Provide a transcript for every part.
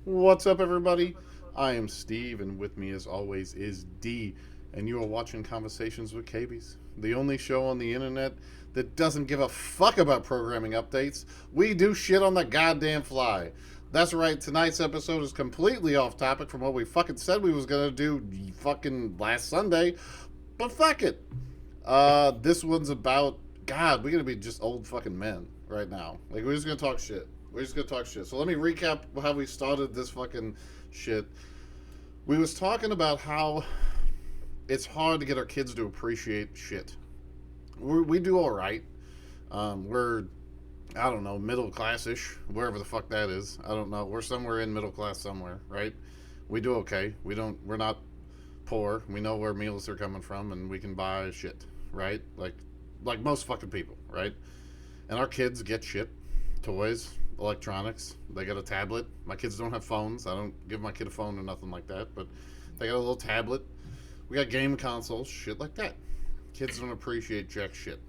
What's up, everybody? I am Steve, and with me, as always, is D. And you are watching Conversations with Cabys, the only show on the internet that doesn't give a fuck about programming updates. We do shit on the goddamn fly. That's right, tonight's episode is completely off topic from what we fucking said we was gonna do fucking last Sunday, but fuck it. This one's about God. We're gonna be just old fucking men right now. Like we're just gonna talk shit. We're just gonna talk shit. So let me recap how we started this fucking shit. We was talking about how it's hard to get our kids to appreciate shit. We do all right. We're I don't know middle classish, wherever the fuck that is. I don't know. We're somewhere in middle class somewhere, right? We do okay. We're not poor. We know where meals are coming from, and we can buy shit, right? Like most fucking people, right? And our kids get shit, toys, electronics. They got a tablet. My kids don't have phones. I don't give my kid a phone or nothing like that, but they got a little tablet. We got game consoles, shit like that. Kids don't appreciate jack shit,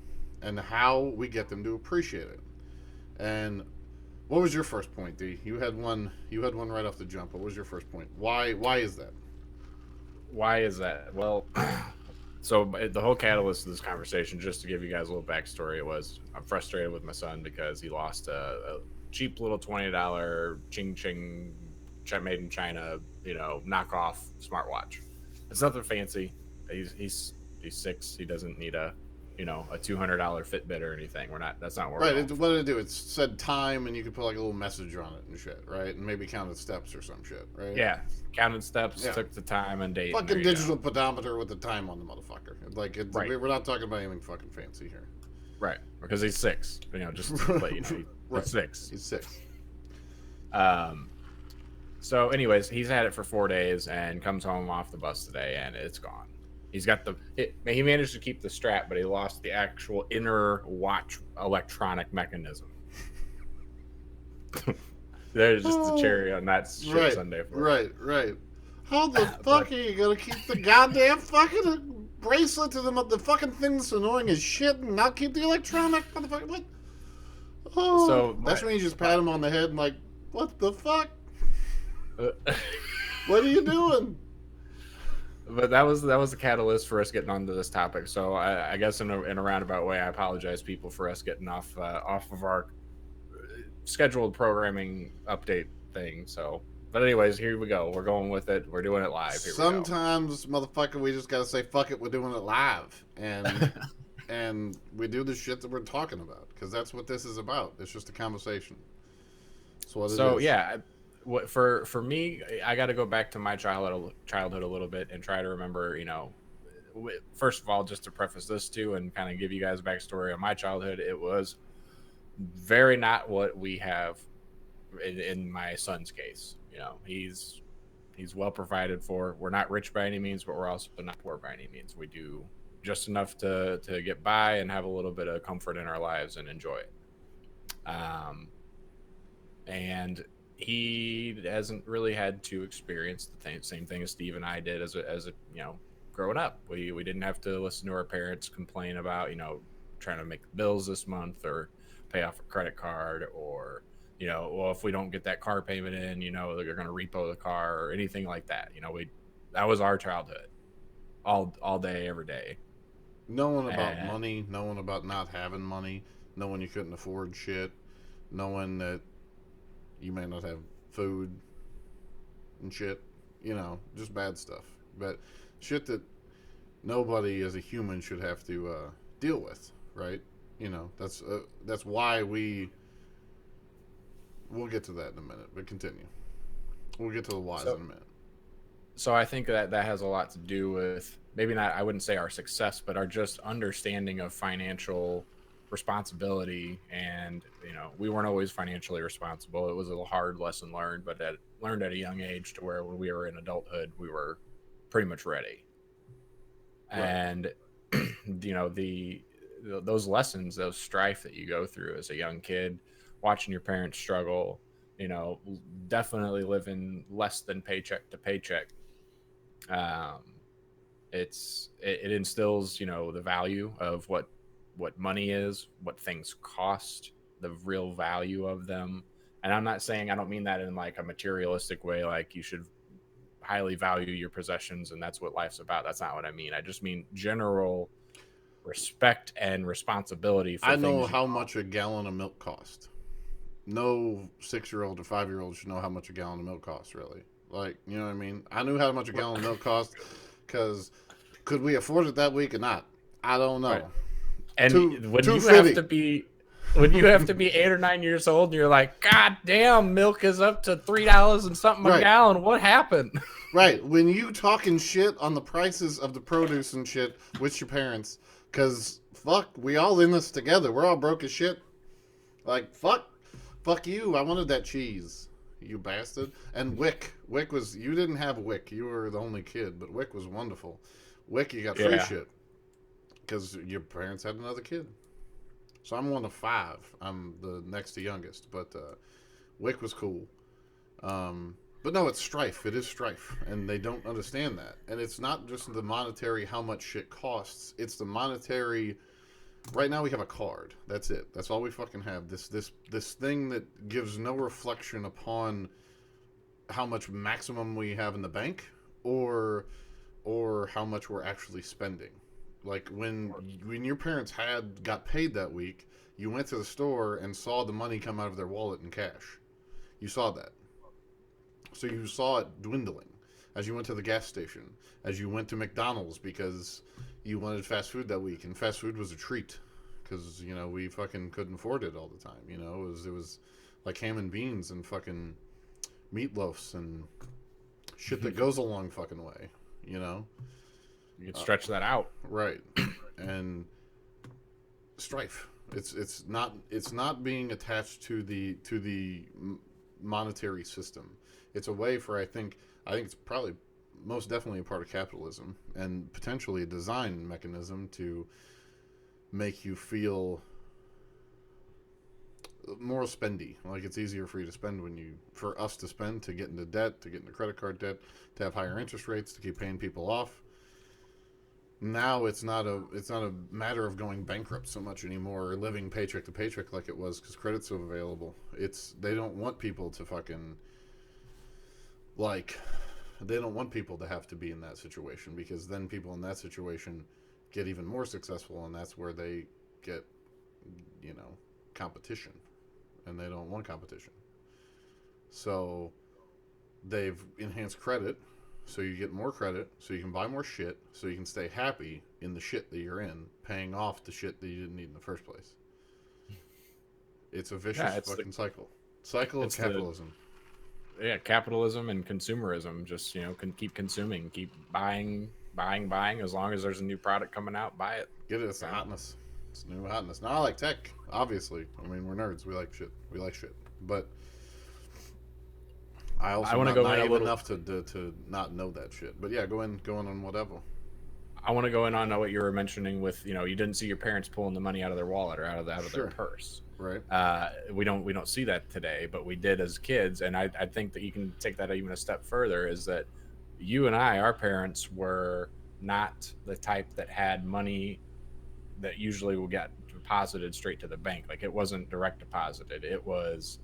and how we get them to appreciate it. And what was your first point, D? You had one. You had one right off the jump. What was your first point? Why is that? Why is that? Well, the whole catalyst of this conversation, just to give you guys a little backstory, it was I'm frustrated with my son because he lost a cheap little $20 ching ching made in China, knockoff smartwatch. It's nothing fancy. He's 6. He doesn't need a $200 Fitbit or anything. We're not. That's not what we're Right. going for. What did it do? It said time, and you could put like a little message on it and shit, right? And maybe counted steps or some shit, right? Yeah, counted steps, Yeah. took the time and date, and there Fucking you go. digital pedometer with the time on the motherfucker. Right. We're not talking about anything fucking fancy here. Right, because he's 6. Just to let you know, Right. he's 6. He's 6. Um, so, anyways, he's had it for 4 days and comes home off the bus today, and it's gone. He's got he managed to keep the strap, but he lost the actual inner watch electronic mechanism. There's just the Oh, cherry on that shit right, Sunday for you. right. How the fuck But are you gonna keep the goddamn fucking bracelet to the fucking thing that's annoying as shit and not keep the electronic motherfucker? What? Oh, so that's when you just pat him on the head and like, what the fuck? uh, What are you doing? but that was the catalyst for us getting onto this topic. So I guess in a roundabout way, I apologize, people, for us getting off of our scheduled programming update thing. So, but anyways, here we go. We're going with it. We're doing it live. Here we go. Sometimes, motherfucker, we just gotta say fuck it. We're doing it live, and we do the shit that we're talking about because that's what this is about. It's just a conversation. That's what it So is. yeah, what for me, I got to go back to my childhood a little bit and try to remember. First of all, just to preface this too, and kind of give you guys a backstory on my childhood, it was very not what we have in my son's case. He's well provided for. We're not rich by any means, but we're also not poor by any means. We do just enough to get by and have a little bit of comfort in our lives and enjoy it. Um, and he hasn't really had to experience the same thing as Steve and I did as a growing up. We didn't have to listen to our parents complain about trying to make bills this month or pay off a credit card, or well, if we don't get that car payment in, they're going to repo the car or anything like that. We That was our childhood, all day, every day. Knowing about And money, knowing about not having money, knowing you couldn't afford shit, knowing that you may not have food and shit, just bad stuff. But shit that nobody as a human should have to deal with, right? That's why we'll get to that in a minute, but continue. We'll get to the whys in so a minute. so I think that has a lot to do with, maybe not, I wouldn't say our success, but our just understanding of financial responsibility. And we weren't always financially responsible. It was a hard lesson learned, but learned at a young age, to where when we were in adulthood, we were pretty much ready. Right. And those lessons, those strife that you go through as a young kid, watching your parents struggle, you know definitely living less than paycheck to paycheck. um it instills the value of what money is, what things cost, the real value of them. And I'm not saying, I don't mean that in like a materialistic way, like you should highly value your possessions and that's what life's about. That's not what I mean. I just mean general respect and responsibility for I know things you how much a gallon of milk costs. No 6-year-old or 5-year-old should know how much a gallon of milk costs, really. Like, you know what I mean? I knew how much a gallon of milk cost because could we afford it that week or not? I don't right. know. And Two when two you have fifty. to be when you have to be 8 or 9 years old and you're like, God damn, milk is up to $3 and something a Right. gallon. What happened? Right. When you talking shit on the prices of the produce and shit with your parents, because fuck, we all in this together. We're all broke as shit. Like, fuck you. I wanted that cheese, you bastard. And Wick was, you didn't have Wick. You were the only kid, but Wick was wonderful. Wick, you got free Yeah. shit because your parents had another kid. So I'm one of 5. I'm the next to youngest, but Wick was cool. But no, it's Strife. It is Strife, and they don't understand that. And it's not just the monetary how much shit costs. It's the monetary. Right now we have a card. That's it. That's all we fucking have. This thing that gives no reflection upon how much maximum we have in the bank, or how much we're actually spending. Like when your parents had got paid that week, you went to the store and saw the money come out of their wallet in cash. You saw that. So you saw it dwindling as you went to the gas station, as you went to McDonald's because you wanted fast food that week, and fast food was a treat because we fucking couldn't afford it all the time. It was like ham and beans and fucking meatloafs and shit that goes a long fucking way. You know, You could stretch that out. right? And Strife. It's not being attached to the monetary system. It's a way for I think it's probably most definitely a part of capitalism and potentially a design mechanism to make you feel more spendy. Like it's easier for you to spend for us to spend, to get into debt, to get into credit card debt, to have higher interest rates, to keep paying people off. Now it's not a matter of going bankrupt so much anymore or living paycheck to paycheck like it was because credit's so available. They don't want people to fucking like they don't want people to have to be in that situation because then people in that situation get even more successful and that's where they get competition and they don't want competition. So they've enhanced credit so you get more credit so you can buy more shit so you can stay happy in the shit that you're in, paying off the shit that you didn't need in the first place. It's a vicious fucking cycle of capitalism. Capitalism and consumerism. Just can keep consuming, keep buying. As long as there's a new product coming out, buy it. Get it. It's the hotness. It's new hotness. Now I like tech. Obviously, I mean we're nerds. We like shit. But I also want to not go in a naive little. enough to not know that shit. But yeah, go in on whatever. I want to go in on what you were mentioning with you didn't see your parents pulling the money out of their wallet or out of their purse. Right. We don't see that today, but we did as kids, and I think that you can take that even a step further. Is that you and our parents were not the type that had money that usually will get deposited straight to the bank. Like it wasn't direct deposited. It was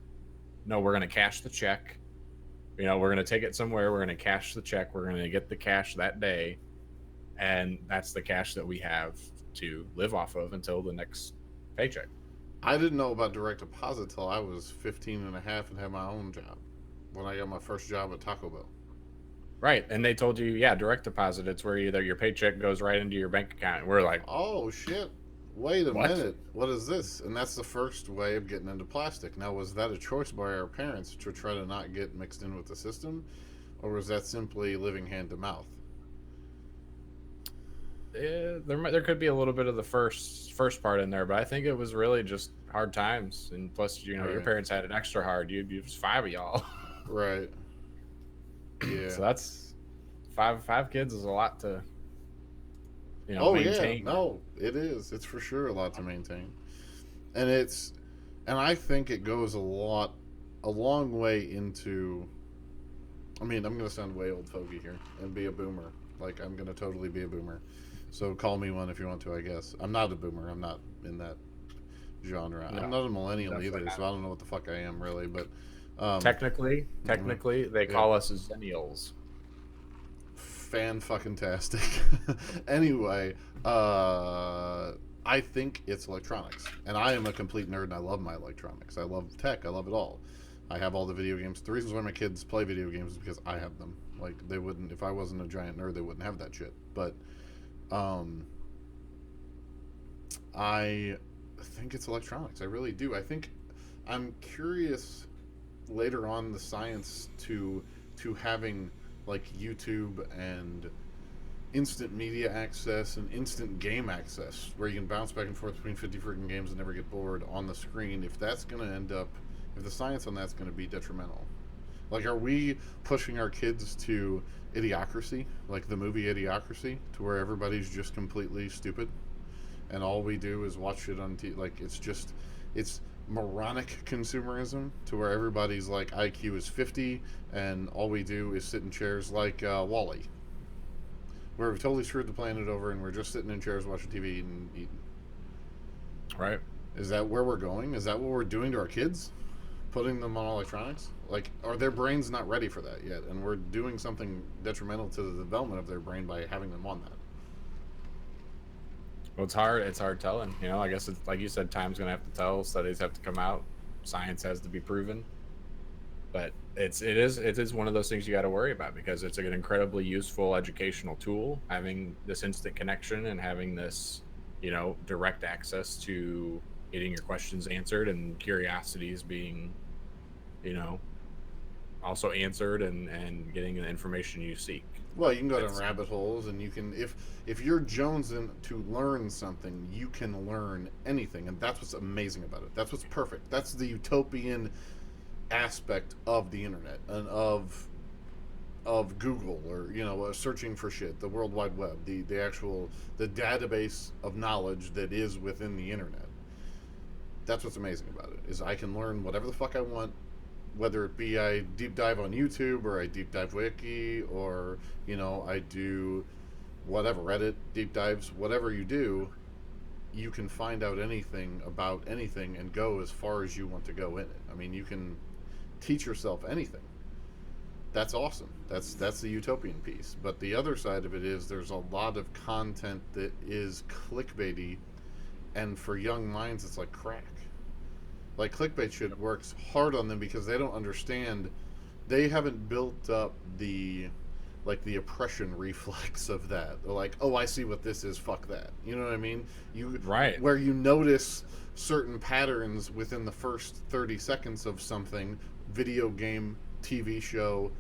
no, we're going to cash the check. We're going to take it somewhere. We're going to cash the check. We're going to get the cash that day. And that's the cash that we have to live off of until the next paycheck. I didn't know about direct deposit till I was 15 and a half and had my own job when I got my first job at Taco Bell. Right. And they told you, direct deposit. It's where either your paycheck goes right into your bank account. And we're like, oh, shit. Wait a what? minute. What is this? And that's the first way of getting into plastic. Now, was that a choice by our parents to try to not get mixed in with the system? Or was that simply living hand to mouth? There could be a little bit of the first part in there, but I think it was really just hard times, and plus, Right. your parents had it extra hard. You was 5 of y'all, Right? Yeah. So that's five kids is a lot to Yeah, maintain. no, it is. It's for sure a lot to maintain, and I think it goes a long way into. I mean, I'm gonna sound way old fogey here and be a boomer. Like I'm gonna totally be a boomer. So call me one if you want to. I guess I'm not a boomer. I'm not in that genre. I'm No, not a millennial definitely either, not. so I don't know what the fuck I am really. But mhm. Technically, they Yeah, call us Zennials. fan fucking tastic. Anyway, I think it's electronics, and I am a complete nerd, and I love my electronics. I love tech. I love it all. I have all the video games. The reasons why my kids play video games is because I have them. Like they wouldn't, if I wasn't a giant nerd, they wouldn't have that shit. But um, I think it's electronics. I really do. I think I'm curious later on the science to having like YouTube and instant media access and instant game access where you can bounce back and forth between 50 freaking games and never get bored on the screen. If that's going to end up, if the science on that's going to be detrimental, like are we pushing our kids to idiocracy, like the movie Idiocracy, to where everybody's just completely stupid and all we do is watch it on TV? Like it's just, it's moronic consumerism to where everybody's like IQ is 50 and all we do is sit in chairs like Wally, where we've totally screwed the planet over and we're just sitting in chairs watching TV and eating. Right. Is that where we're going? Is that what we're doing to our kids? Putting them on electronics? Like, are their brains not ready for that yet? And we're doing something detrimental to the development of their brain by having them on that. Well, it's hard. It's hard telling. You know, I guess it's like you said. Time's gonna have to tell. Studies have to come out. Science has to be proven. But it is one of those things you got to worry about because it's an incredibly useful educational tool. Having this instant connection and having this, direct access to getting your questions answered and curiosities being, you know, also answered and getting the information you seek. Well, you can go down It's rabbit holes, and you can if you're jonesing to learn something, you can learn anything, and that's what's amazing about it. That's what's perfect. That's the utopian aspect of the internet and of Google, or searching for shit, the World Wide Web, the actual the database of knowledge that is within the internet. That's what's amazing about it is I can learn whatever the fuck I want, whether it be I deep dive on YouTube or I deep dive wiki or I do whatever Reddit deep dives, whatever you do, you can find out anything about anything and go as far as you want to go in it. I mean, you can teach yourself anything. That's awesome. That's the utopian piece. But the other side of it is there's a lot of content that is clickbaity, and for young minds, it's like crack. Like clickbait shit works hard on them because they don't understand. They haven't built up the oppression reflex of that. They're like, oh, I see what this is. Fuck that. You know what I mean? You right. Where you notice certain patterns within the first 30 seconds of something, video game, TV show,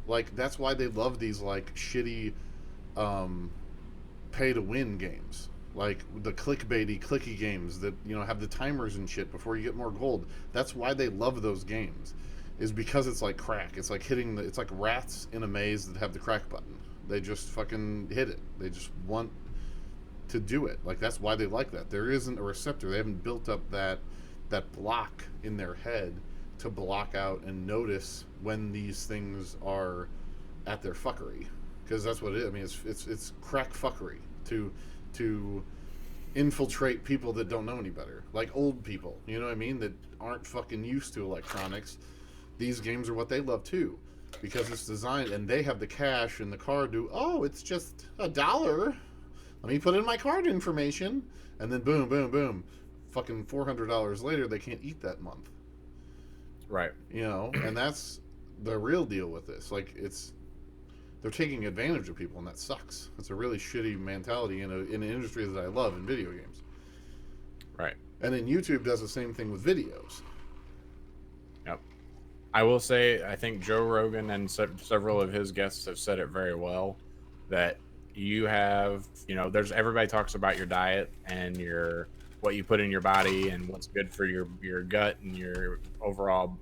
like that's why they love these like shitty pay to win games, like the clickbaity clicky games that have the timers and shit before you get more gold. That's why they love those games, is because it's like crack. It's like it's like rats in a maze that have the crack button. They just fucking hit it. They just want to do it. Like that's why they like that. There isn't a receptor. They haven't built up that block in their head to block out and notice when these things are at their fuckery, because that's what it is. I mean, it's crack fuckery to infiltrate people that don't know any better, like old people. You know what I mean? That aren't fucking used to electronics. These games are what they love too, because it's designed and they have the cash and the card. Oh, it's just $1. Let me put in my card information, and then boom, boom, boom. Fucking $400 later, they can't eat that month. Right. And that's the real deal with this. Like they're taking advantage of people, and that sucks. It's a really shitty mentality in an industry that I love, in video games. Right. And then YouTube does the same thing with videos. Yep. I will say, I think Joe Rogan and several of his guests have said it very well, that you have, there's everybody talks about your diet and what you put in your body and what's good for your gut and your overall,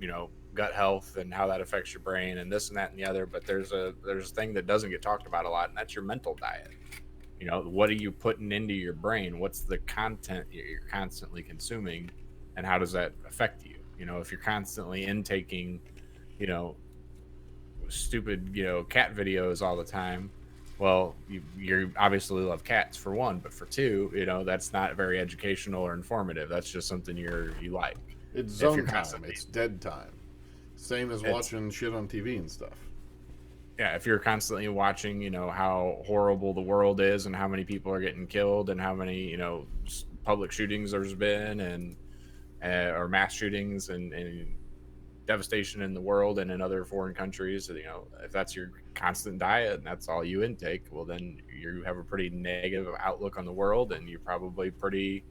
gut health and how that affects your brain and this and that and the other. But there's a thing that doesn't get talked about a lot, and that's your mental diet. What are you putting into your brain? What's the content you're constantly consuming, and how does that affect you? If you're constantly intaking, stupid, cat videos all the time, Well, you obviously love cats for one, but for two, that's not very educational or informative. That's just something you like. It's If you're zone time. constantly It's dead time. Same as it's watching shit on TV and stuff. yeah, if you're constantly watching, how horrible the world is and how many people are getting killed and how many, public shootings there's been and or mass shootings and devastation in the world and in other foreign countries, if that's your constant diet and that's all you intake, well, then you have a pretty negative outlook on the world and you're probably pretty,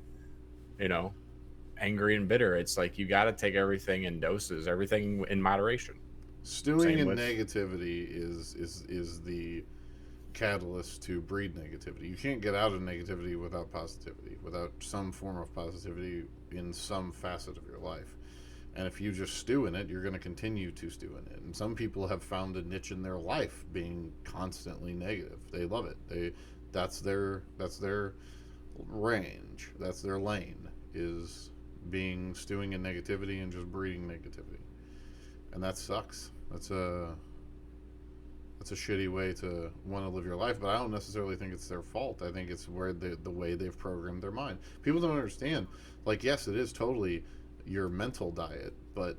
you know, angry and bitter. It's like you got to take everything in doses, everything in moderation. Stewing Same in with, negativity is the catalyst to breed negativity. You can't get out of negativity without positivity, without some form of positivity in some facet of your life. And if you just stew in it, you're going to continue to stew in it. And some people have found a niche in their life being constantly negative. They love it. That's their range. That's their lane, is being stewing in negativity and just breeding negativity. And that sucks. That's a shitty way to want to live your life, but I don't necessarily think it's their fault. I think it's where the way they've programmed their mind. People don't understand. Like, yes, it is totally your mental diet, but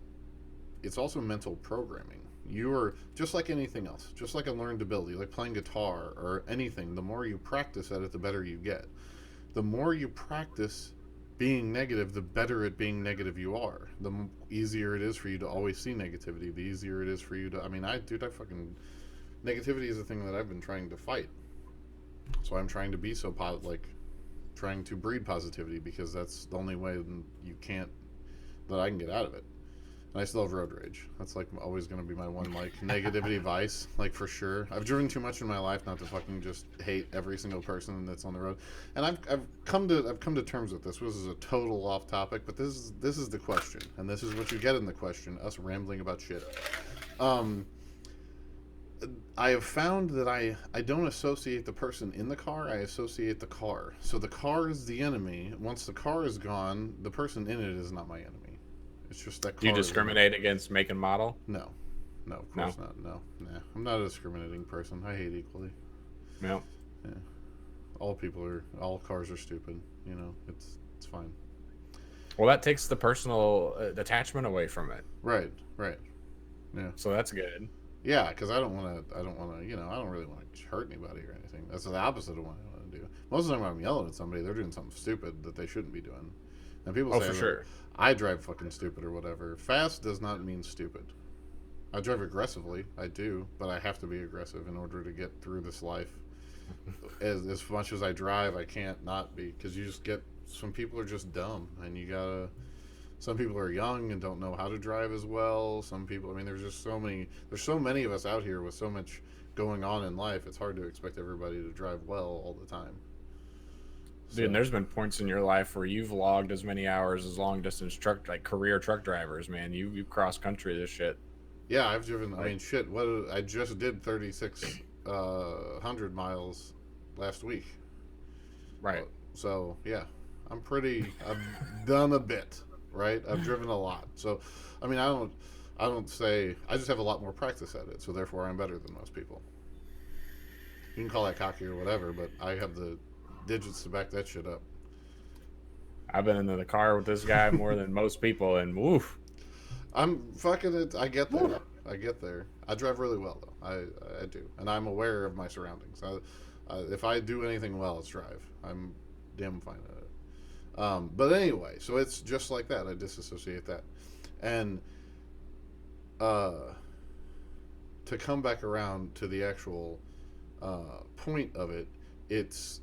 it's also mental programming. You are just like anything else, just like a learned ability, like playing guitar or anything. The more you practice at it, the better you get. The more you practice being negative, the better at being negative you are. The easier it is for you to always see negativity. The easier it is for you to. I mean, I fucking negativity is a thing that I've been trying to fight. So I'm trying to be so trying to breed positivity because that's the only way you can't that I can get out of it. And I still have road rage. That's like always going to be my one negativity vice, like for sure. I've driven too much in my life not to fucking just hate every single person that's on the road. And I've come to terms with this. This is a total off topic, but this is the question, and this is what you get in the question: us rambling about shit. Um, I have found that I don't associate the person in the car, I associate the car. So the car is the enemy. Once the car is gone, the person in it is not my enemy. It's just that do you car is discriminate against make and model? no. No, of No. course not. No. Nah. I'm not a discriminating person. I hate equally. No. Yeah. All cars are stupid. It's fine. Well, that takes the personal attachment away from it. Right, right. Yeah. So that's good. Yeah, because I don't want to. I don't want to. I don't really want to hurt anybody or anything. That's the opposite of what I want to do. Most of the time, when I'm yelling at somebody, they're doing something stupid that they shouldn't be doing. And people Oh, say for that sure. I drive fucking stupid or whatever. Fast does not mean stupid. I drive aggressively. I do, but I have to be aggressive in order to get through this life. As much as I drive, I can't not be because you just get. Some people are just dumb, and you gotta. Some people are young and don't know how to drive as well. Some people, I mean, there's just so many. There's so many of us out here with so much going on in life. It's hard to expect everybody to drive well all the time. Dude, and So, there's been points in your life where you've logged as many hours as long distance truck, like career truck drivers, man. You cross country this shit. yeah, I've driven. I Like, mean, shit. I just did 3,600 miles last week. right. So yeah, I've done a bit, right? I've driven a lot. So, I mean, I don't say. I just have a lot more practice at it. So therefore, I'm better than most people. You can call that cocky or whatever, but I have the digits to back that shit up. I've been into the car with this guy more than most people, and woof. I'm fucking it. I get Woo. there. I get there. I drive really well though. I do, and I'm aware of my surroundings. If I do anything well, it's drive. I'm damn fine at it. But anyway, so it's just like that. I disassociate that, and uh, to come back around to the actual point of it, it's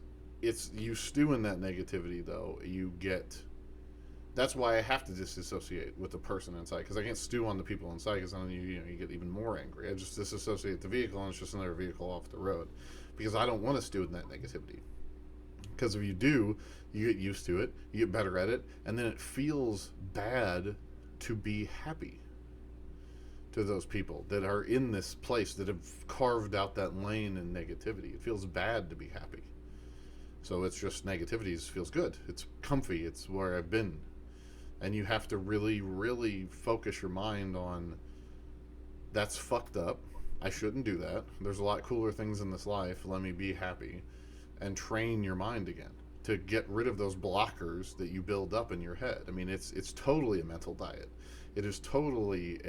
you stew in that negativity though. You get that's why I have to disassociate with the person inside because I can't stew on the people inside because then you get even more angry. I just disassociate the vehicle and it's just another vehicle off the road because I don't want to stew in that negativity. Because if you do, you get used to it, you get better at it, and then it feels bad to be happy to those people that are in this place that have carved out that lane in negativity. It feels bad to be happy. So it's just negativity feels good. It's comfy. It's where I've been. And you have to really, really focus your mind on that's fucked up. I shouldn't do that. There's a lot cooler things in this life. Let me be happy, and train your mind again to get rid of those blockers that you build up in your head. I mean, it's totally a mental diet. It is totally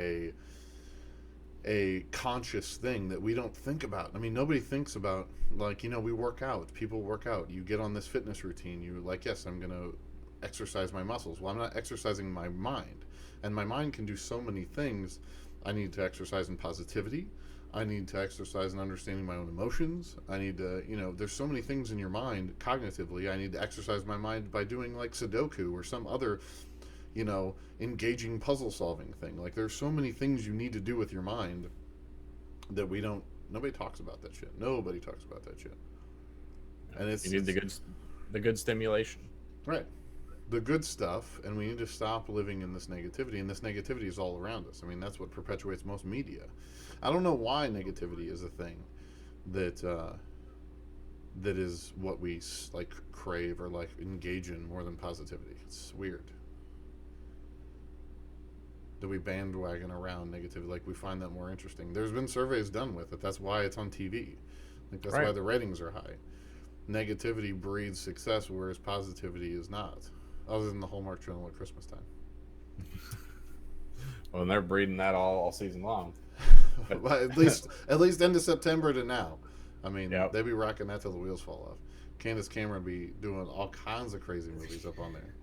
a conscious thing that we don't think about. I mean, nobody thinks about, like, we work out. People work out. You get on this fitness routine. You're like, yes, I'm going to exercise my muscles. Well, I'm not exercising my mind. And my mind can do so many things. I need to exercise in positivity. I need to exercise in understanding my own emotions. I need to, there's so many things in your mind cognitively. I need to exercise my mind by doing like Sudoku or some other, engaging puzzle solving thing. Like, there's so many things you need to do with your mind that nobody talks about that shit. Nobody talks about that shit. And you need the good stimulation. Right. The good stuff, and we need to stop living in this negativity, and this negativity is all around us. I mean, that's what perpetuates most media. I don't know why negativity is a thing that is what we like crave or like engage in more than positivity. It's weird that we bandwagon around negativity. Like, we find that more interesting. There's been surveys done with it. That's why it's on TV. Like, that's why the ratings are high. Negativity breeds success, whereas positivity is not. Other than the Hallmark Channel at Christmas time. Well, and they're breeding that all season long. at least end of September to now. I mean, they be rocking that till the wheels fall off. Candace Cameron be doing all kinds of crazy movies up on there.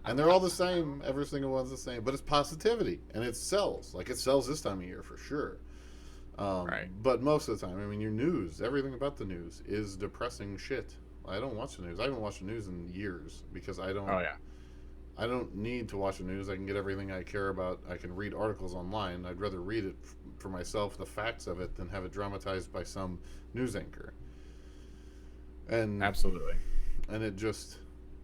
And they're all the same. Every single one's the same. But it's positivity. And it sells. Like, it sells this time of year for sure. Right. But most of the time, I mean, your news, everything about the news is depressing shit. I don't watch the news. I haven't watched the news in years because I don't. Oh, yeah. I don't need to watch the news. I can get everything I care about. I can read articles online. I'd rather read it for myself, the facts of it, than have it dramatized by some news anchor. And absolutely. And it just,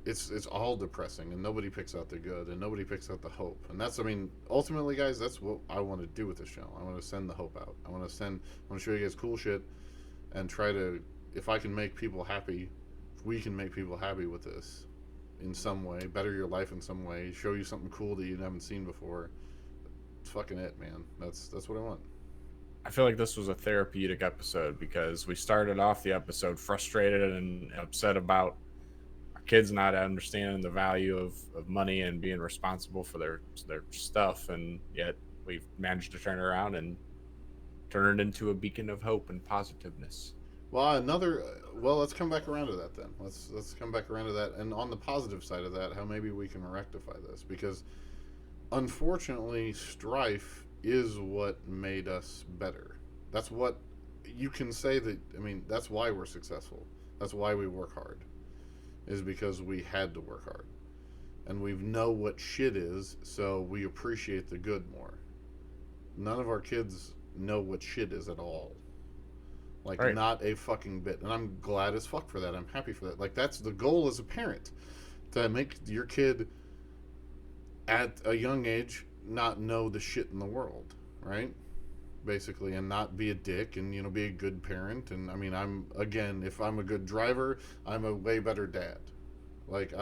it's all depressing, and nobody picks out the good, and nobody picks out the hope. And that's, I mean, ultimately, guys, that's what I want to do with the show. I want to send the hope out. I want to show you guys cool shit, and try to, if I can make people happy, if we can make people happy with this in some way, better your life in some way, show you something cool that you haven't seen before. It's fucking it, man. That's what I want. I feel like this was a therapeutic episode because we started off the episode frustrated and upset about our kids not understanding the value of money and being responsible for their stuff, and yet we've managed to turn it around and turn it into a beacon of hope and positiveness. Well, let's come back around to that then. Let's come back around to that, and on the positive side of that, how maybe we can rectify this, because unfortunately, strife is what made us better. That's what you can say that. I mean, that's why we're successful. That's why we work hard, is because we had to work hard, and we know what shit is, so we appreciate the good more. None of our kids know what shit is at all. Like, right. Not a fucking bit. And I'm glad as fuck for that. I'm happy for that. Like, that's the goal as a parent, to make your kid at a young age not know the shit in the world, right? Basically, and not be a dick, and be a good parent. And I mean, if I'm a good driver, I'm a way better dad. Like,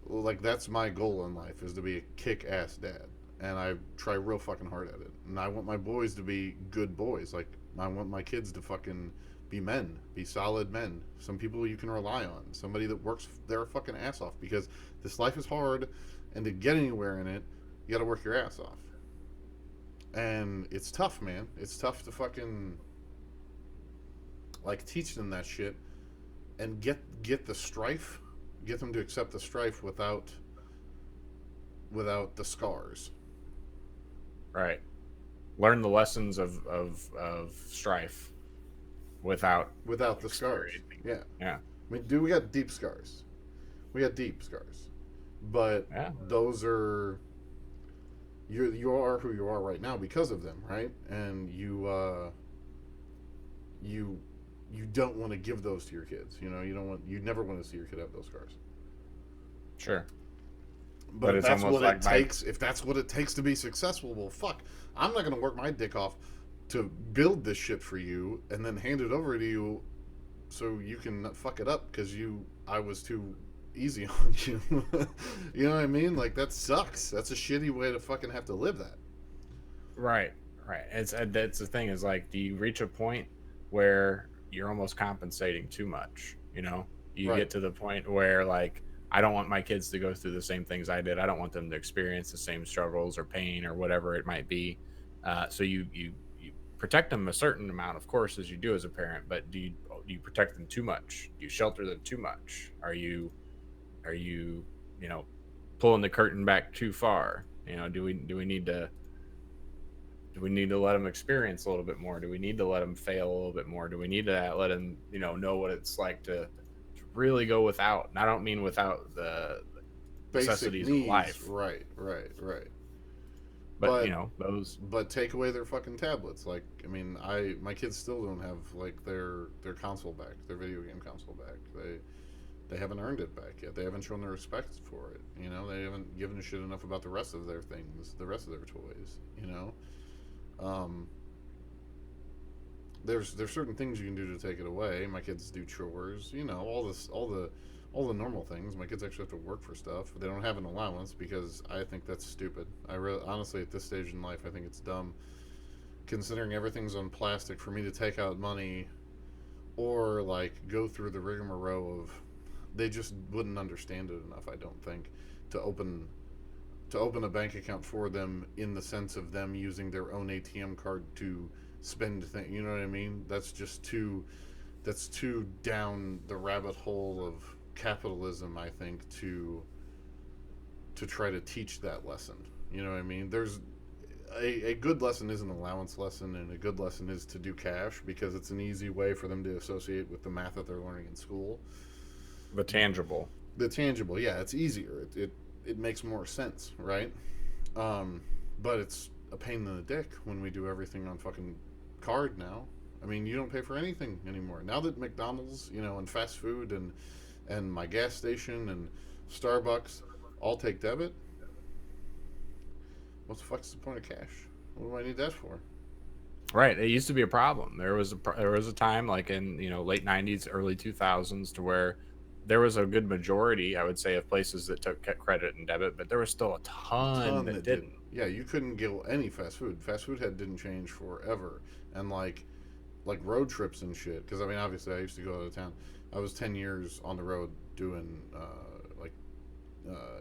like, that's my goal in life, is to be a kick-ass dad, and I try real fucking hard at it. And I want my boys to be good boys. Like, I want my kids to fucking be men, be solid men, some people you can rely on, somebody that works their fucking ass off, because this life is hard, and to get anywhere in it, you gotta work your ass off. And it's tough, man. It's tough to fucking, like, teach them that shit and get the strife, get them to accept the strife without the scars. Right. Learn the lessons of strife without the scars. Yeah. I mean, we got deep scars. But those are, you are who you are right now because of them, right? And you don't want to give those to your kids. You never want to see your kid have those scars. Sure. But if that's what it takes, if that's what it takes to be successful, well, fuck. I'm not going to work my dick off to build this shit for you and then hand it over to you so you can fuck it up because I was too easy on you. You know what I mean? Like, that sucks. That's a shitty way to fucking have to live that. Right. Right. It's that's the thing is like, do you reach a point where you're almost compensating too much? You know, you Right. get to the point where like, I don't want my kids to go through the same things I did. I don't want them to experience the same struggles or pain or whatever it might be. So you protect them a certain amount, of course, as you do as a parent. But do you protect them too much? Do you shelter them too much? Are you you know pulling the curtain back too far? Do we need to let them experience a little bit more? Do we need to let them fail a little bit more? Do we need to let them, know what it's like to really go without? And I don't mean without the Basic necessities of needs. life, Right. Right. Right. but But those. but take away their fucking tablets. Like, I mean, my kids still don't have like their console back, their video game console back. They haven't earned it back yet. They haven't shown their respect for it. They haven't given a shit enough about the rest of their things, the rest of their toys. Um, there's certain things you can do to take it away. My kids do chores. All the normal things. My kids actually have to work for stuff. They don't have an allowance because I think that's stupid. Honestly, at this stage in life, I think it's dumb. Considering everything's on plastic, for me to take out money or like go through the rigmarole of, they just wouldn't understand it enough. I don't think to open a bank account for them in the sense of them using their own ATM card to spend things. You know what I mean? That's too down the rabbit hole of capitalism, I think, to try to teach that lesson. You know what I mean? There's a good lesson is an allowance lesson, and a good lesson is to do cash because it's an easy way for them to associate with the math that they're learning in school. The tangible. The tangible, yeah, it's easier. It makes more sense, right? Um, but it's a pain in the dick when we do everything on fucking card now. I mean, you don't pay for anything anymore. Now that McDonald's, and fast food and my gas station and Starbucks all take debit, what the fuck's the point of cash? What do I need that for? Right. It used to be a problem. There was a time like in late '90s, early 2000s, to where there was a good majority, I would say, of places that took credit and debit, but there was still a ton Ton that that didn't. didn't. Yeah, you couldn't get any fast food. Fast food had didn't change forever, and like road trips and shit. Because I mean, obviously, I used to go out of town. I was 10 years on the road doing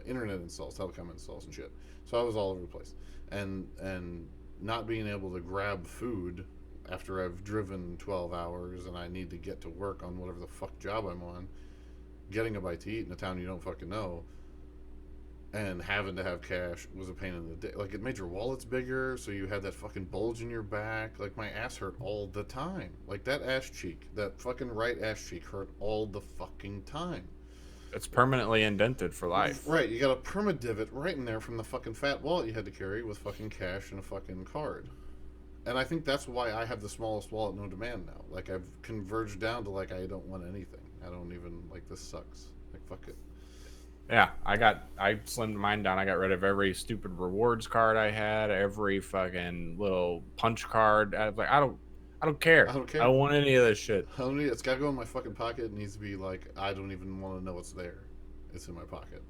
internet installs, telecom installs, and shit. So I was all over the place, and not being able to grab food after I've driven 12 hours and I need to get to work on whatever the fuck job I'm on, getting a bite to eat in a town you don't fucking know, and having to have cash was a pain in the day. Like, it made your wallets bigger, so you had that fucking bulge in your back. Like, my ass hurt all the time. Like, that ass cheek, that fucking right ass cheek hurt all the fucking time. It's permanently indented for life. Right, you got a perma divot right in there from the fucking fat wallet you had to carry with fucking cash and a fucking card. And I think that's why I have the smallest wallet known to man now. Like, I've converged down to, like, I don't want anything. I don't even, like, this sucks. Like, fuck it. Yeah, I slimmed mine down. I got rid of every stupid rewards card I had, every fucking little punch card. I was like, I don't I care. don't I care. don't want any of this shit. I don't need, it's gotta go in my fucking pocket. It needs to be like, I don't even want to know it's there. It's in my pocket.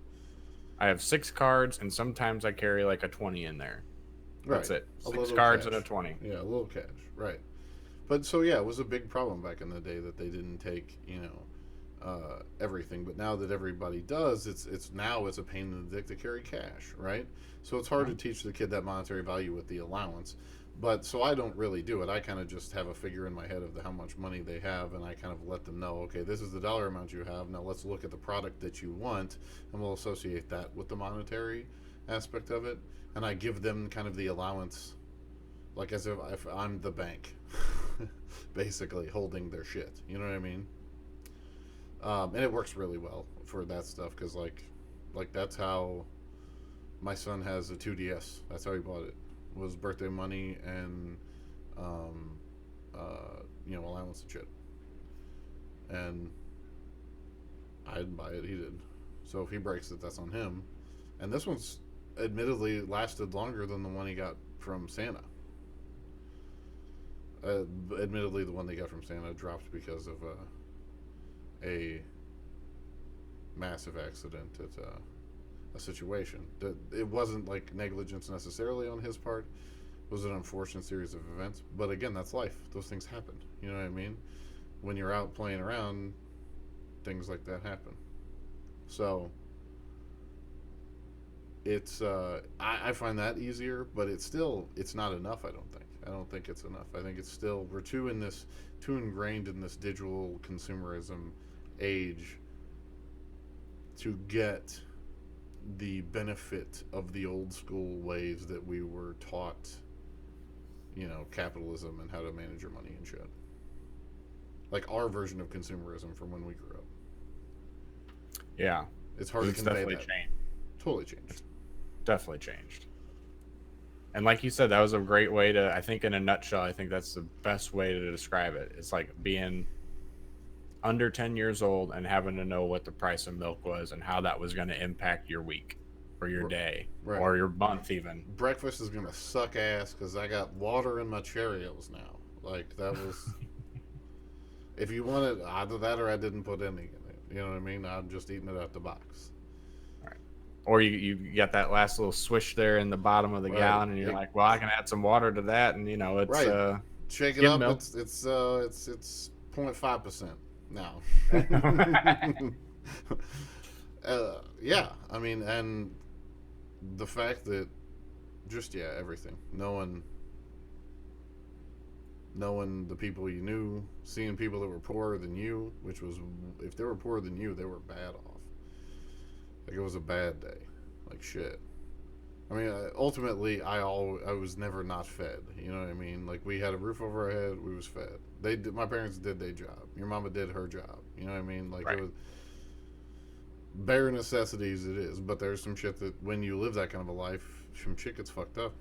I have 6 cards, and sometimes I carry like a 20 in there. That's Right. it. A Six little cards cash. and a 20. Yeah, a little cash. Right. But so, yeah, it was a big problem back in the day that they didn't take, everything. But now that everybody does, it's a pain in the dick to carry cash, right? So it's hard to teach the kid that monetary value with the allowance. But so I don't really do it. I kind of just have a figure in my head of how much money they have, and I kind of let them know, okay, this is the dollar amount you have. Now let's look at the product that you want, and we'll associate that with the monetary aspect of it. And I give them kind of the allowance, like as if I'm the bank, basically holding their shit. You know what I mean? And it works really well for that stuff because like that's how my son has a 2DS. That's how he bought it. Was birthday money and um, allowance and shit. And I didn't buy it. He did. So if he breaks it, that's on him. And this one's admittedly lasted longer than the one he got from Santa. Admittedly, the one they got from Santa dropped because of a massive accident at a situation. It wasn't like negligence necessarily on his part, It was an unfortunate series of events, but again, that's life. Those things happen. You know what I mean? When you're out playing around, things like that happen. So it's I find that easier, but it's not enough. I don't think it's enough. I think it's still we're too ingrained in this digital consumerism age to get the benefit of the old school ways that we were taught, capitalism and how to manage your money and shit. Like our version of consumerism from when we grew up. Yeah, It's hard to it's convey definitely that. changed. Totally changed. Definitely changed. And like you said, that was a great way to, I think in a nutshell, I think that's the best way to describe it. It's like being under 10 years old and having to know what the price of milk was and how that was going to impact your week or your day Right. or your month even. Breakfast is gonna suck ass because I got water in my Cheerios now. Like that was, if you wanted either that or I didn't put any in it. You know what I mean? I'm just eating it out the box. Right. Or you get that last little swish there in the bottom of the Right. gallon and you're like, well, I can add some water to that. And it's Right. Shake it skim up. milk. It's 0.5% now. Yeah. I mean, and the fact that just everything. Knowing the people you knew, seeing people that were poorer than you, which was if they were poorer than you, they were bad off. Like it was a bad day, like shit. I mean, ultimately, I was never not fed. You know what I mean? Like we had a roof over our head, we was fed. My parents did their job. Your mama did her job. You know what I mean? Like Right. it was bare necessities. It is, but there's some shit that when you live that kind of a life, some shit gets fucked up.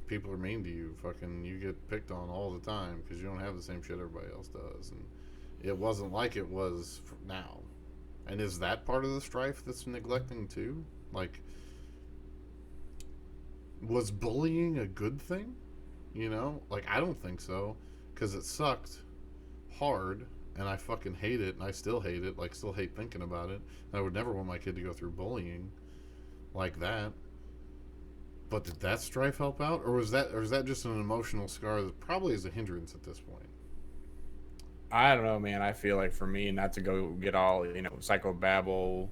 People are mean to you. Fucking, you get picked on all the time because you don't have the same shit everybody else does, and it wasn't like it was now. And is that part of the strife that's neglecting too? Like, was bullying a good thing? Like I don't think so, because it sucked hard, and I fucking hate it, and I still hate it. Like, still hate thinking about it. And I would never want my kid to go through bullying like that. But did that strife help out, or was that just an emotional scar that probably is a hindrance at this point? I don't know, man. I feel like for me, not to go get all, psychobabble,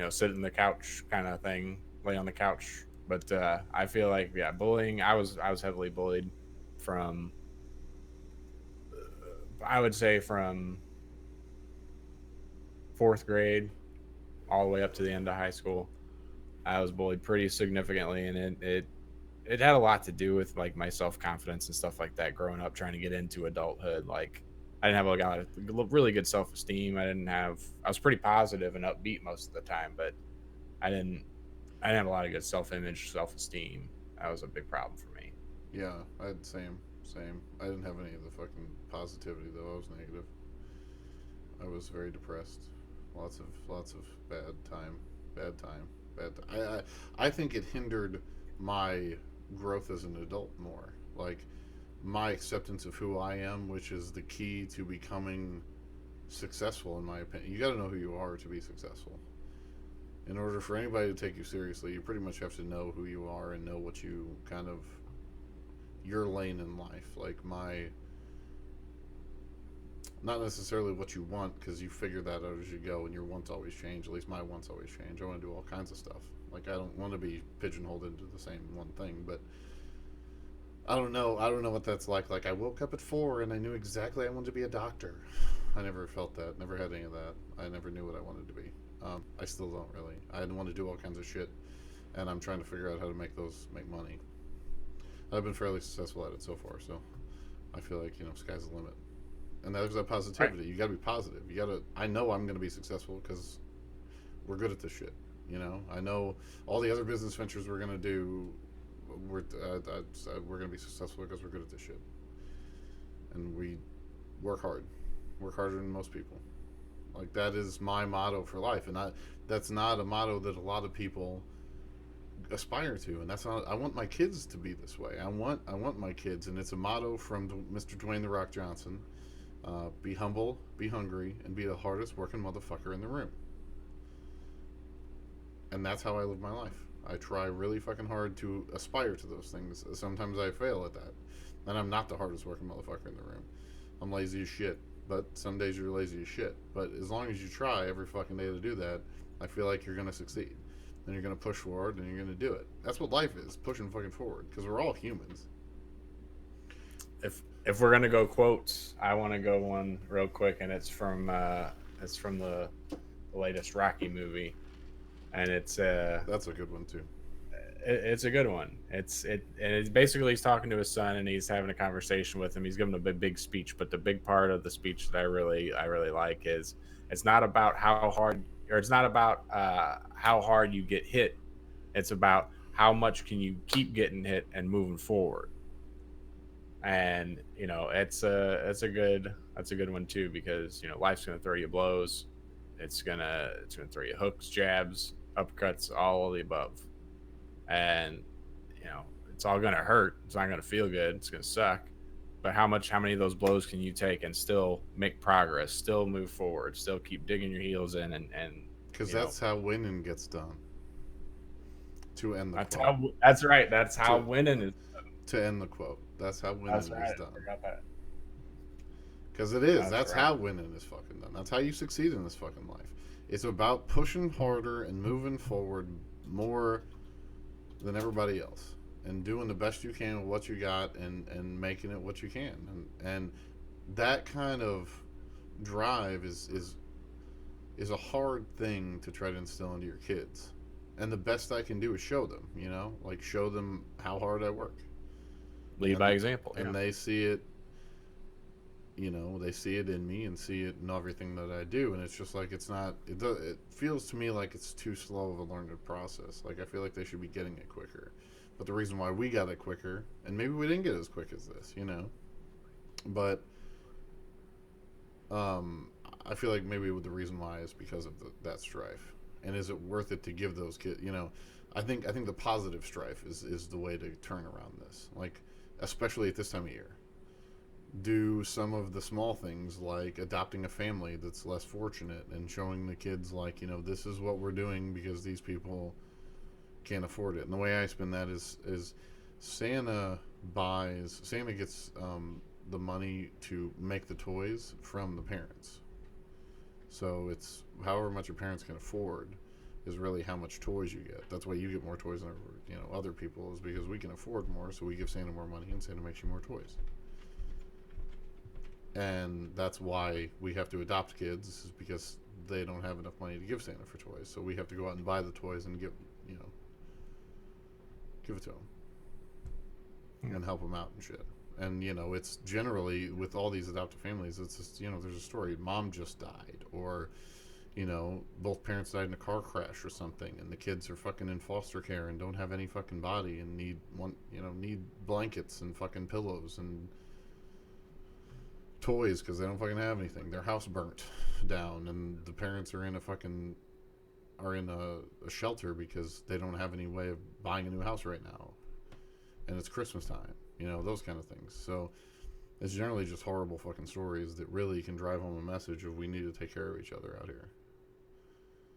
sit in the couch kind of thing, lay on the couch. But I feel like, yeah, bullying. I was heavily bullied from, I would say from fourth grade all the way up to the end of high school. I was bullied pretty significantly, and it had a lot to do with like my self confidence and stuff like that. Growing up, trying to get into adulthood, like I didn't have a lot of really good self esteem. I was pretty positive and upbeat most of the time, but I didn't I didn't have a lot of good self image, self esteem. That was a big problem for me. Yeah, I had same. I didn't have any of the fucking positivity though. I was negative. I was very depressed. Lots of bad time, bad. I think it hindered my growth as an adult more. Like my acceptance of who I am, which is the key to becoming successful, in my opinion. You got to know who you are to be successful. In order for anybody to take you seriously, you pretty much have to know who you are and know what you kind of your lane in life. Like my not necessarily what you want because you figure that out as you go, and your wants always change. At least my wants always change. I want to do all kinds of stuff. Like I don't want to be pigeonholed into the same one thing, but I don't know. I don't know what that's like. Like I woke up at 4 and I knew exactly I wanted to be a doctor. I never felt that. Never had any of that. I never knew what I wanted to be. I still don't really. I want to do all kinds of shit, and I'm trying to figure out how to make money. I've been fairly successful at it so far, so I feel like sky's the limit. And there's that Right. positivity. You got to be positive. You got to. I know I'm going to be successful because we're good at this shit. I know all the other business ventures we're going to do. We're going to be successful because we're good at this shit, and we work hard. Work harder than most people. Like that is my motto for life, and that's not a motto that a lot of people aspire to, and that's not. I want my kids to be this way. I want my kids, and it's a motto from Mr. Dwayne the Rock Johnson. Be humble, be hungry, and be the hardest working motherfucker in the room. And that's how I live my life. I try really fucking hard to aspire to those things. Sometimes I fail at that. And I'm not the hardest working motherfucker in the room. I'm lazy as shit. But some days you're lazy as shit. But as long as you try every fucking day to do that, I feel like you're going to succeed. And you're going to push forward and you're going to do it. That's what life is, pushing fucking forward. Because we're all humans. If we're gonna go quotes, I want to go one real quick, and it's from the latest Rocky movie, and That's a good one too. it's a good one. And it's basically he's talking to his son and he's having a conversation with him. He's giving a big speech, but the big part of the speech that I really like is it's not about how hard, or it's not about how hard you get hit. It's about how much can you keep getting hit and moving forward. And it's a good one too, because life's gonna throw you blows. It's gonna throw you hooks, jabs, uppercuts, all of the above, and it's all gonna hurt. It's not gonna feel good. It's gonna suck. But how many of those blows can you take and still make progress, still move forward, still keep digging your heels in, and Because that's how winning gets done. To end the quote. that's right. That's how To, winning is. to end the quote. That's how That's winning right. is I done. forgot that. Because it is. That's That's right. how winning is fucking done. That's how you succeed in this fucking life. It's about pushing harder and moving forward more than everybody else. And doing the best you can with what you got, and making it what you can. And that kind of drive is a hard thing to try to instill into your kids. And the best I can do is show them, like show them how hard I work. Lead by And example. and they see it, they see it in me and see it in everything that I do, and it's just like it feels to me like it's too slow of a learning process. Like I feel like they should be getting it quicker. But the reason why we got it quicker, and maybe we didn't get it as quick as this, but I feel like maybe the reason why is because of that strife. And is it worth it to give those kids? I think the positive strife is the way to turn around this. Like, especially at this time of year, do some of the small things like adopting a family that's less fortunate and showing the kids, like, this is what we're doing because these people can't afford it. And the way I spin that is Santa gets the money to make the toys from the parents. So it's however much your parents can afford is really how much toys you get. That's why you get more toys than other people, is because we can afford more, so we give Santa more money and Santa makes you more toys. And that's why we have to adopt kids, is because they don't have enough money to give Santa for toys. So we have to go out and buy the toys and give it to them and help them out and shit. And it's generally with all these adoptive families, it's just there's a story. Mom just died, or both parents died in a car crash or something, and the kids are fucking in foster care and don't have any fucking body and need blankets and fucking pillows and toys because they don't fucking have anything. Their house burnt down, and the parents are in a shelter because they don't have any way of buying a new house right now, and it's Christmas time. Those kind of things. So it's generally just horrible fucking stories that really can drive home a message of we need to take care of each other out here.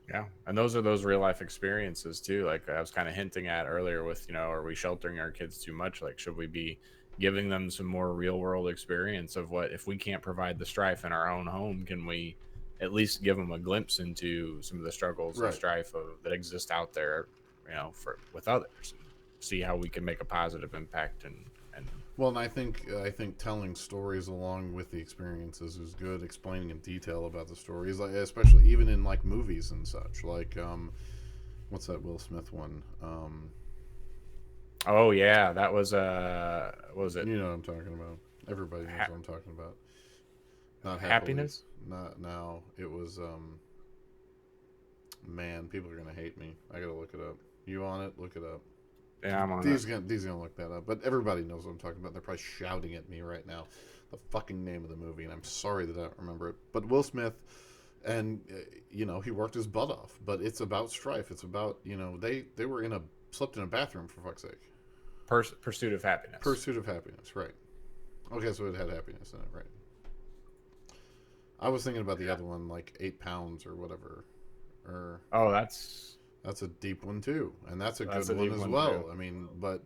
Yeah, and those are those real life experiences too. Like I was kind of hinting at earlier with, are we sheltering our kids too much? Like, should we be giving them some more real world experience of what, if we can't provide the strife in our own home, can we at least give them a glimpse into some of the struggles and Right. strife that exist out there, with others, and see how we can make a positive impact and Well, and I think telling stories along with the experiences is good. Explaining in detail about the stories, like especially even in like movies and such. Like, what's that Will Smith one? oh yeah, that was what was it? You know what I'm talking about. Everybody knows what I'm talking about. Not happily. Happiness. Not now. It was man. People are gonna hate me. I gotta look it up. You on it? Look it up. Yeah, I'm on Dee's it. gonna look that up, but everybody knows what I'm talking about. They're probably shouting at me right now the fucking name of the movie, and I'm sorry that I don't remember it. But Will Smith, and he worked his butt off. But it's about strife. It's about they were slept in a bathroom, for fuck's sake. Pursuit of happiness. Pursuit of happiness, right? Okay, so it had happiness in it, right? I was thinking about the other one, like 8 pounds or whatever, or Oh, that's That's a deep one too, and that's a That's good a one deep as one well. too. I mean, but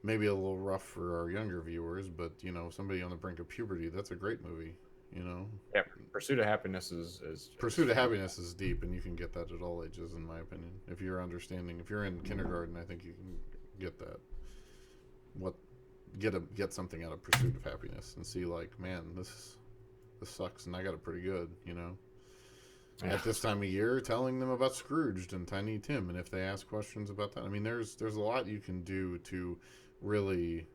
maybe a little rough for our younger viewers. But somebody on the brink of puberty, that's a great movie. You know, Yeah, Pursuit of Happiness is Pursuit of Happiness fantastic. is deep, and you can get that at all ages, in my opinion. If you're understanding, if you're in kindergarten, I think you can get that. What get something out of Pursuit of Happiness and see like, man, this sucks, and I got it pretty good. Yeah, At this time of year, telling them about Scrooged and Tiny Tim, and if they ask questions about that, I mean, there's a lot you can do to really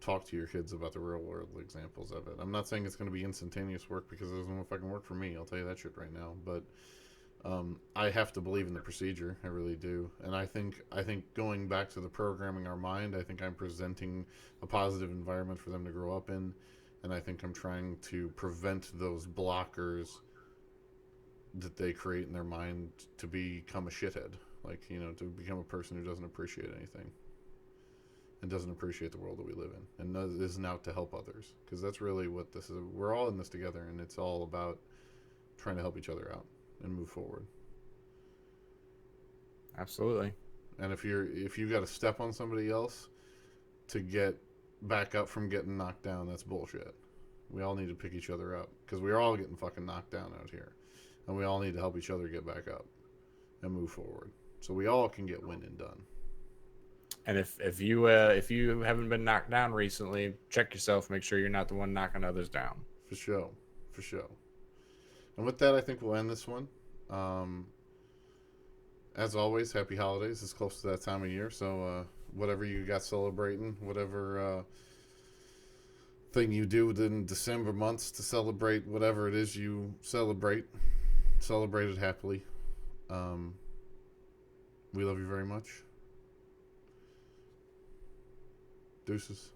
talk to your kids about the real world examples of it. I'm not saying it's going to be instantaneous work because it doesn't fucking work for me. I'll tell you that shit right now. But I have to believe in the procedure. I really do. And I think going back to the programming our mind, I think I'm presenting a positive environment for them to grow up in, and I think I'm trying to prevent those blockers that they create in their mind to become a shithead, like to become a person who doesn't appreciate anything and doesn't appreciate the world that we live in and isn't out to help others, because that's really what this is. We're all in this together, and it's all about trying to help each other out and move forward. absolutely. And if you got to step on somebody else to get back up from getting knocked down, that's bullshit. We all need to pick each other up because we're all getting fucking knocked down out here, and we all need to help each other get back up and move forward so we all can get winning done. And if you haven't been knocked down recently, check yourself. Make sure you're not the one knocking others down. For sure. For sure. And with that, I think we'll end this one. Um, as always, happy holidays. It's close to that time of year, so whatever you got celebrating, whatever thing you do in December months to celebrate whatever it is you celebrate it happily. Um, we love you very much. Deuces.